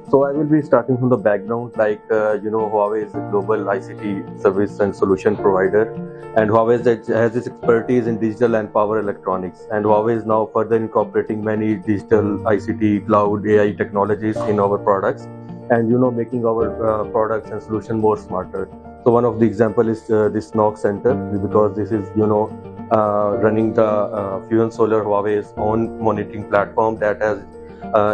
So I will be starting from the background. Huawei is a global ICT service and solution provider, and Huawei has its expertise in digital and power electronics. And Huawei is now further incorporating many digital ICT, cloud, AI technologies in our products, and making our products and solution more smarter. So one of the example is this NOC Center, because this is running the Fusion Solar Huawei's own monitoring platform that has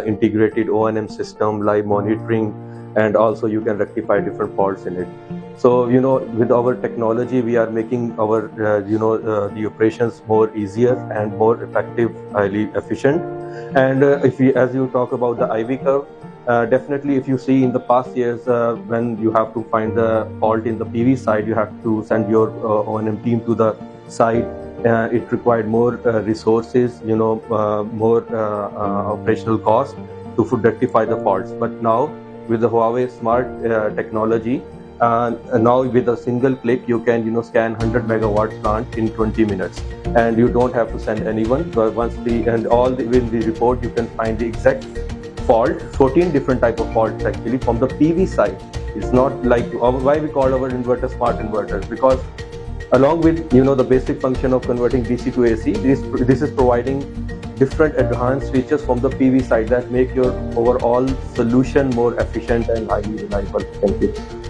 integrated O&M system, live monitoring, and also you can rectify different faults in it. So with our technology, we are making our the operations more easier and more effective, highly efficient. And if we, as you talk about the IV curve, definitely if you see in the past years, when you have to find the fault in the PV side, you have to send your O&M team to the site. It required more resources, more operational cost to rectify the faults. But now with the Huawei smart technology, now with a single click you can scan 100 megawatt plant in 20 minutes, and you don't have to send anyone. But in the report you can find the exact fault, 14 different type of faults actually from the PV side. It's not like why we call our inverter smart inverters, because along with the basic function of converting DC to AC, this is providing different advanced features from the PV side that make your overall solution more efficient and highly reliable. Thank you.